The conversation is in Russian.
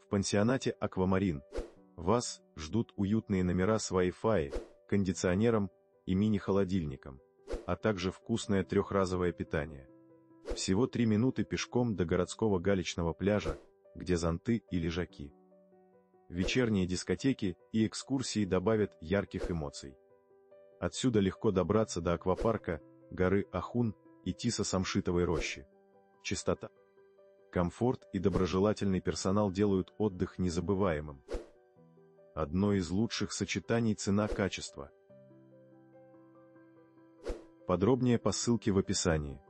В пансионате «Аквамарин» вас ждут уютные номера с Wi-Fi, кондиционером и мини-холодильником, а также вкусное трехразовое питание. Всего 3 минуты пешком до городского галечного пляжа, где зонты и лежаки. Вечерние дискотеки и экскурсии добавят ярких эмоций. Отсюда легко добраться до аквапарка, горы Ахун и Тисо-Самшитовой рощи. Чистота, комфорт и доброжелательный персонал делают отдых незабываемым. Одно из лучших сочетаний цена-качество. Подробнее по ссылке в описании.